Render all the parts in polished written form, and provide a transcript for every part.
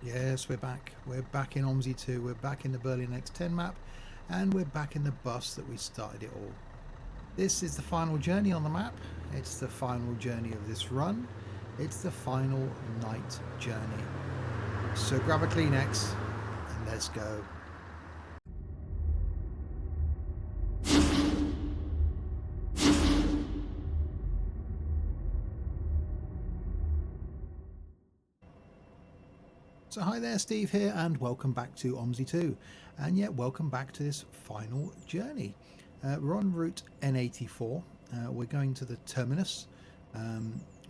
Yes, we're back. We're back in OMSI 2. We're back in the Berlin X10 map, and we're back in the bus that we started it all. This is the final journey on the map. It's the final journey of this run. It's the final night journey. So grab a Kleenex and let's go. So hi there, Steve here, and welcome back to OMSI 2, and yet welcome back to this final journey. We're on route N84. We're going to the terminus,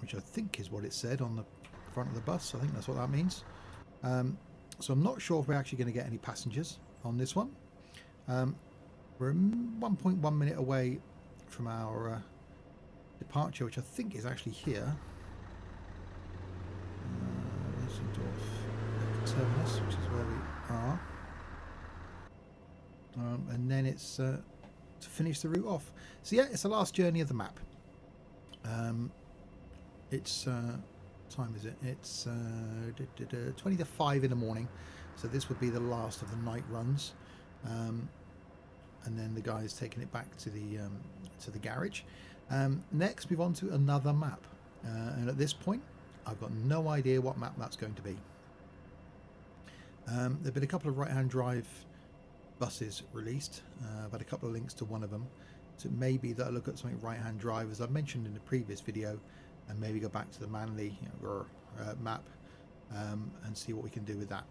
which I think is what it said on the front of the bus. I think that's what that means. So I'm not sure if we're actually going to get any passengers on this one. We're 1.1 minute away from our departure, which I think is actually here. Terminus, which is where we are, and then it's to finish the route off. So yeah, it's the last journey of the map. It's time is it? It's 20 to 5 in the morning, so this would be the last of the night runs, and then the guy is taking it back to the garage. Next, move on to another map, and at this point, I've got no idea what map that's going to be. There have been a couple of right-hand drive buses released. I've had a couple of links to one of them, so it may be that I look at something right-hand drive, as I mentioned in the previous video, and maybe go back to the Manly map and see what we can do with that.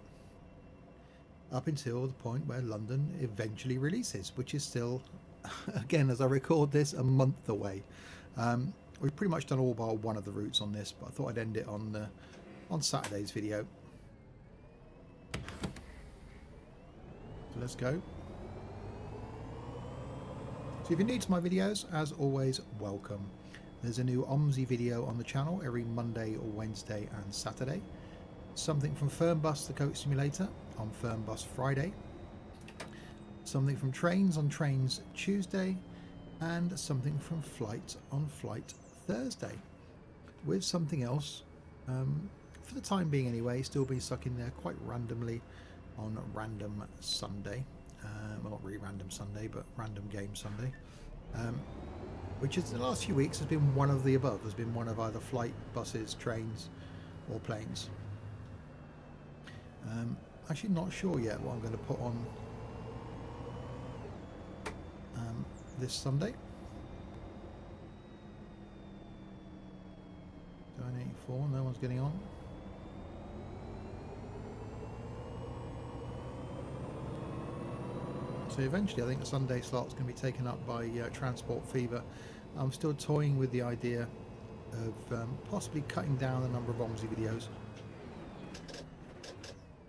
Up until the point where London eventually releases, which is still, again, as I record this, a month away. We've pretty much done all bar one of the routes on this, but I thought I'd end it on Saturday's video. So let's go. So if you're new to my videos, as always, welcome. There's a new OMSI video on the channel every Monday or Wednesday and Saturday. Something from Fernbus, the coach simulator, on Fernbus Friday. Something from Trains on Trains Tuesday. And something from Flight on Flight Thursday. With something else, for the time being anyway, still being stuck in there quite randomly on Random Sunday. Well, not really Random Sunday, but Random Game Sunday. Which is the last few weeks has been one of the above. Has been one of either flight, buses, trains, or planes. Actually not sure yet what I'm going to put on this Sunday. N84, no one's getting on. So eventually I think the Sunday slot's going to be taken up by Transport Fever. I'm still toying with the idea of possibly cutting down the number of OMSI videos.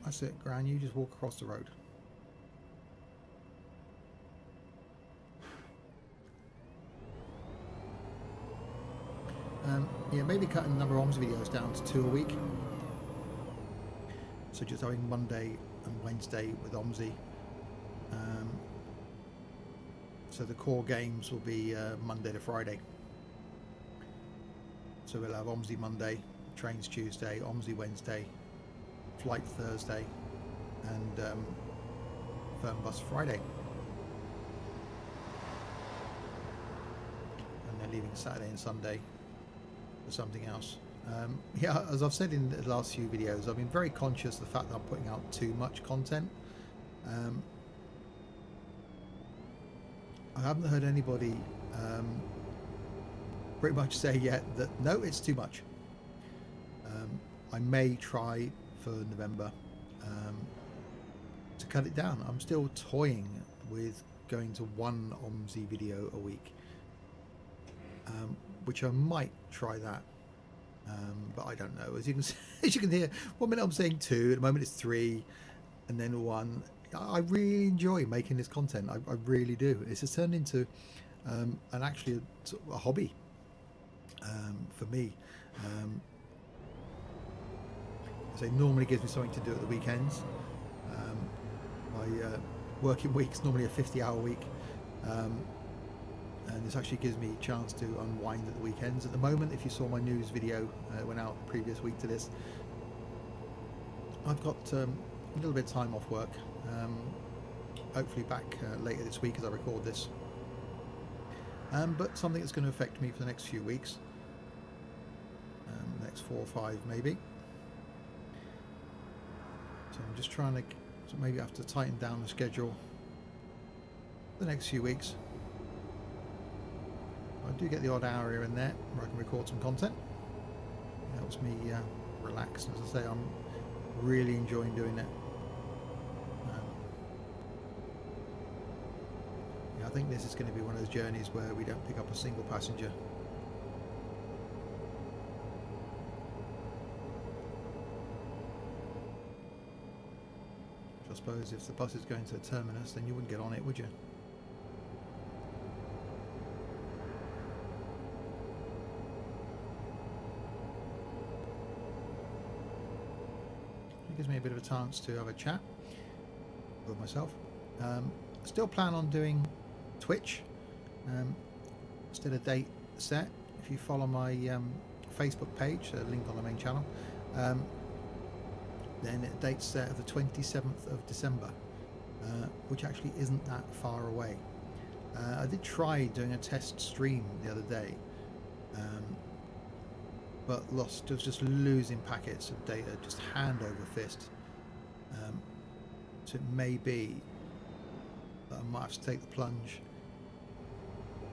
That's it, Gran, you just walk across the road. Yeah, maybe cutting the number of OMSI videos down to 2 a week. So just having Monday and Wednesday with OMSI. So the core games will be Monday to Friday. So we'll have OMSI Monday, Trains Tuesday, OMSI Wednesday, Flight Thursday, and Fernbus Friday. And then leaving Saturday and Sunday for something else. Yeah, as I've said in the last few videos, I've been very conscious of the fact that I'm putting out too much content. I haven't heard anybody pretty much say yet that no, it's too much. I may try for November to cut it down. I'm still toying with going to one OMSI video a week, which I might try that, but I don't know. As you can hear, 1 minute I'm saying 2, at the moment it's 3, and then 1. I really enjoy making this content. I really do. It's just turned into actually a hobby for me. So it normally gives me something to do at the weekends. My working week's normally a 50-hour week, and this actually gives me a chance to unwind at the weekends. At the moment, if you saw my news video went out the previous week to this, I've got a little bit of time off work, hopefully back later this week as I record this, but something that's going to affect me for the next few weeks, next 4 or 5 maybe. So I'm just trying to, so maybe I have to tighten down the schedule the next few weeks. I do get the odd hour here and there where I can record some content. It helps me relax, and as I say, I'm really enjoying doing it. Yeah, I think this is going to be one of those journeys where we don't pick up a single passenger. Which I suppose if the bus is going to a terminus, then you wouldn't get on it, would you? Gives me a bit of a chance to have a chat with myself. Still plan on doing Twitch. Still a date set. If you follow my Facebook page, a link on the main channel, then a date set of the 27th of December, which actually isn't that far away. I did try doing a test stream the other day, but was just losing packets of data, just hand over fist. So it may be that I might have to take the plunge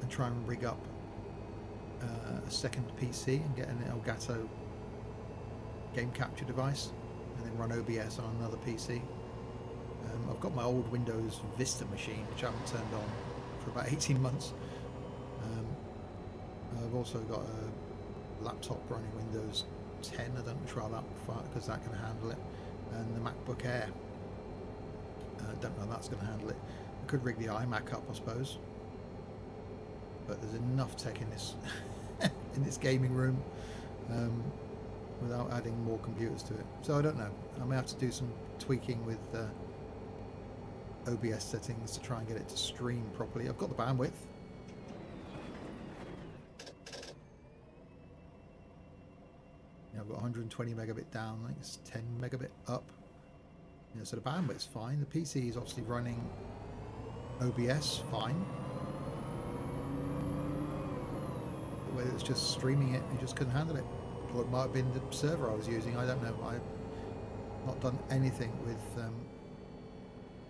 and try and rig up a second PC and get an Elgato game capture device and then run OBS on another PC. I've got my old Windows Vista machine, which I haven't turned on for about 18 months. I've also got a laptop running Windows 10. I don't try that because that can handle it, and the MacBook Air. I don't know if that's going to handle it. I could rig the iMac up, I suppose, but there's enough tech in this in this gaming room without adding more computers to it. So I don't know. I may have to do some tweaking with OBS settings to try and get it to stream properly. I've got the bandwidth. I've got 120 megabit down, I think it's 10 megabit up. So the bandwidth's fine. The PC is obviously running OBS fine. But whether it's just streaming it, you just couldn't handle it. Or it might have been the server I was using, I don't know. I've not done anything with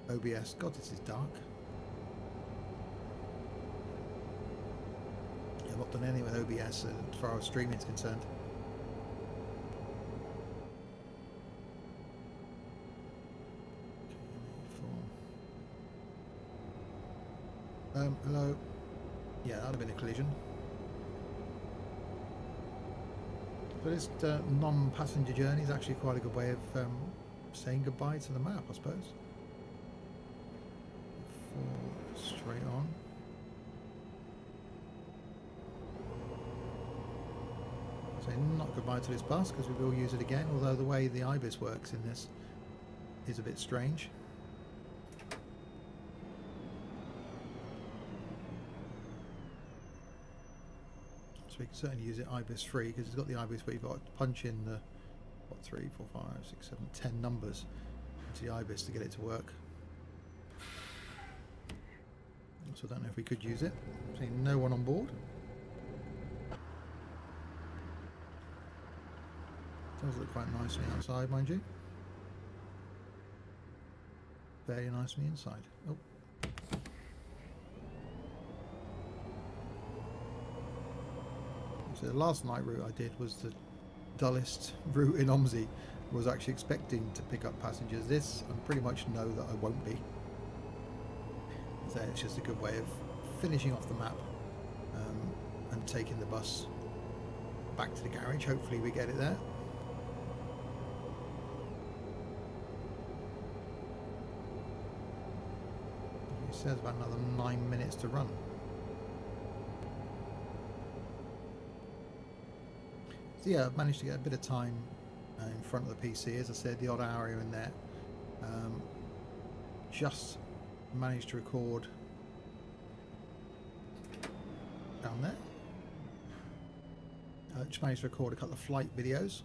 OBS. God, this is dark. I've not done anything with OBS as far as streaming is concerned. Hello. Yeah, that would have been a collision. But this non-passenger journey is actually quite a good way of saying goodbye to the map, I suppose. Straight on. So not goodbye to this bus, because we will use it again, although the way the IBIS works in this is a bit strange. So we can certainly use it IBIS free, because it's got the IBIS, but you've got to punch in the 3, 4, 5, 6, 7, 10 numbers into the IBIS to get it to work. So I don't know if we could use it. Seeing no one on board. Does look quite nicely outside, mind you. Very nicely inside. Oh. So the last night route I did was the dullest route in OMSI. I was actually expecting to pick up passengers. This, I pretty much know that I won't be. So it's just a good way of finishing off the map and taking the bus back to the garage. Hopefully we get it there. It says about another 9 minutes to run. So yeah, I've managed to get a bit of time in front of the PC. As I said, the odd hour here and there. Just managed to record down there. Just managed to record a couple of flight videos.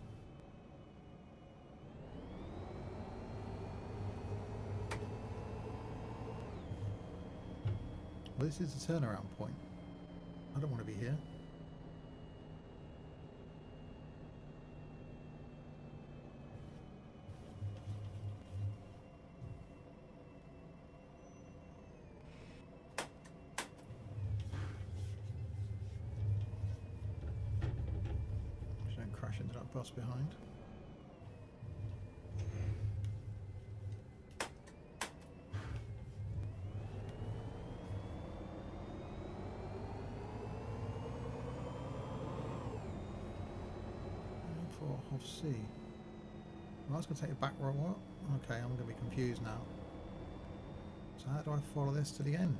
Well, this is the turnaround point. I don't want to be here. Just don't crash into that bus behind. C. Well, I was going to take a back row up. Okay, I'm going to be confused now. So how do I follow this to the end?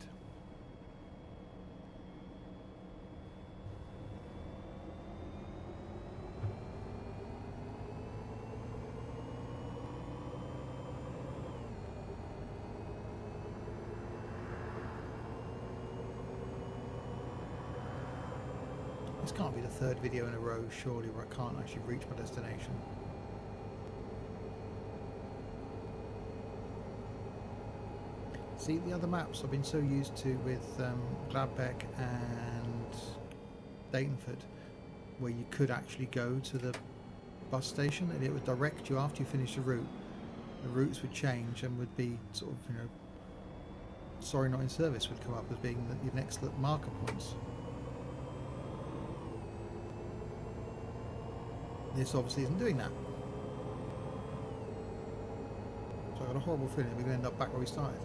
This can't be the third video in a row, surely, where I can't actually reach my destination. See, the other maps I've been so used to with Gladbeck and Datenford, where you could actually go to the bus station and it would direct you after you finish the route. The routes would change and would be sort of, you know, sorry not in service would come up as being your next marker points. This obviously isn't doing that. So I've got a horrible feeling we're going to end up back where we started.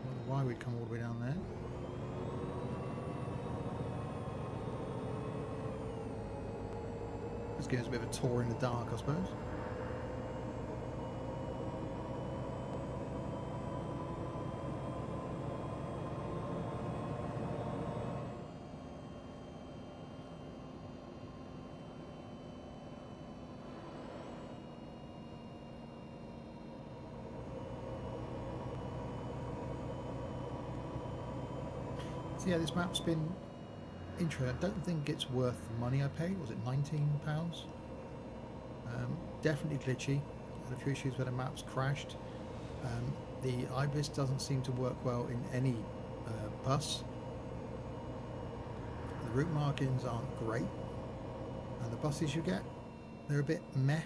I don't know why we'd come all the way down there. This gives us a bit of a tour in the dark, I suppose. So yeah, this map's been interesting. I don't think it's worth the money I paid. Was it £19? Definitely glitchy. Had a few issues where the maps crashed. The IBIS doesn't seem to work well in any bus. The route markings aren't great, and the buses you get, they're a bit meh.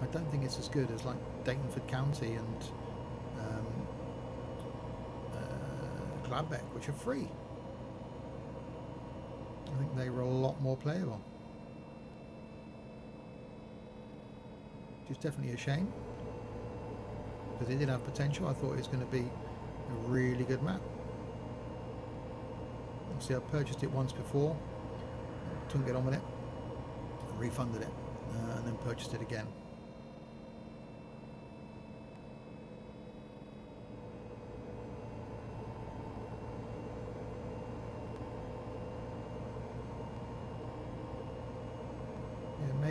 I don't think it's as good as like Datenford County and Gladbeck, which are free. I think they were a lot more playable. Which is definitely a shame, because it did have potential. I thought it was going to be a really good map. Obviously I purchased it once before, couldn't get on with it, refunded it, and then purchased it again.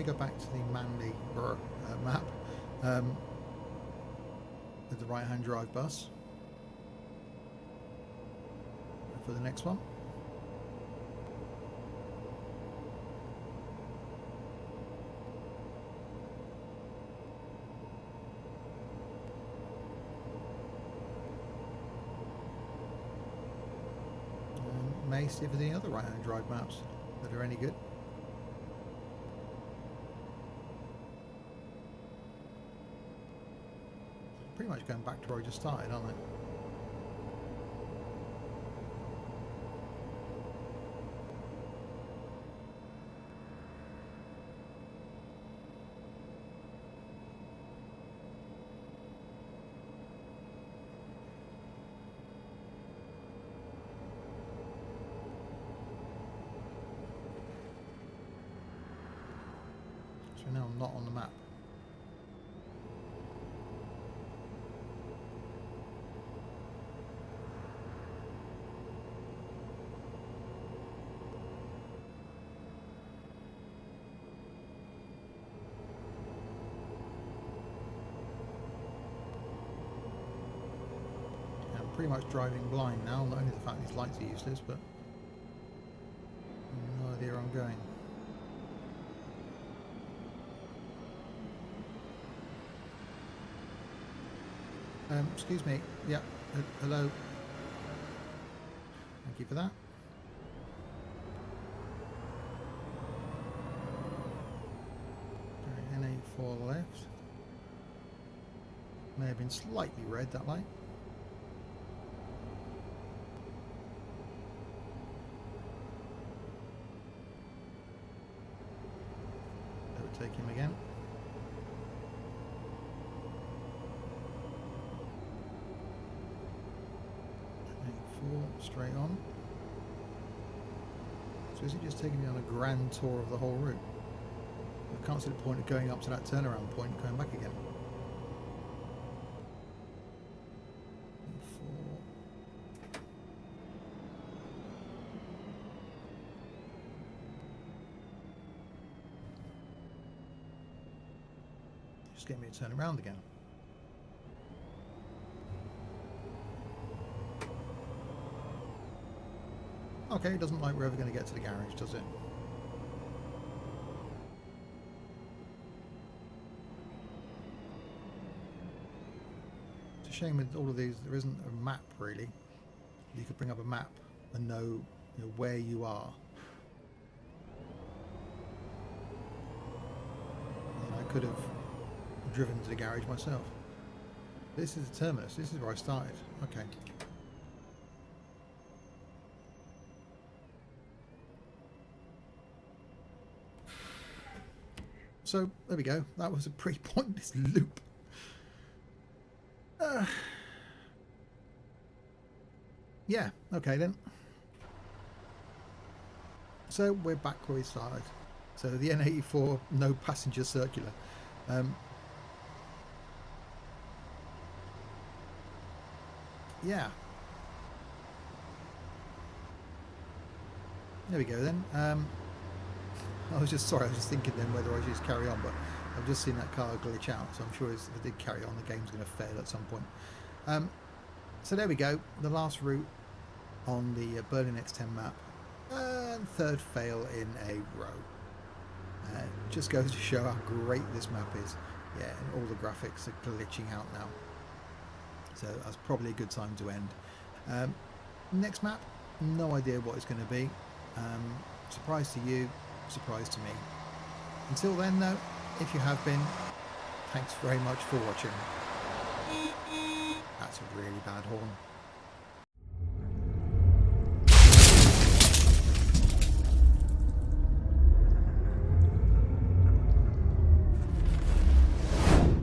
Go back to the Manly map with the right hand drive bus for the next one. May see if there's any other right hand drive maps that are any good. Pretty much going back to where I just started, aren't they? So now I'm not on the map. pretty much driving blind now, not only the fact these lights are useless, but no idea where I'm going. Excuse me. Yeah. Hello. Thank you for that. N84 left. May have been slightly red, that light. Overtake him again. Straight on. So is it just taking me on a grand tour of the whole route? I can't see the point of going up to that turnaround point and going back again. Just get me to turn around again. Okay, it doesn't like we're ever going to get to the garage, does it? It's a shame with all of these, there isn't a map really. You could bring up a map and know, where you are. And I could have driven to the garage myself. This is the terminus, this is where I started. Okay. So there we go. That was a pretty pointless loop. Yeah, okay then. So we're back where we started. So the N84 no passenger circular. Yeah. There we go then. I was just thinking then whether I should just carry on, but I've just seen that car glitch out, so I'm sure if I did carry on, the game's going to fail at some point. So there we go, the last route on the Berlin X10 map, and third fail in a row. Just goes to show how great this map is. Yeah, and all the graphics are glitching out now. So that's probably a good time to end. Next map, no idea what it's going to be. Surprise to you. Surprise to me. Until then though, if you have been, thanks very much for watching. That's a really bad horn.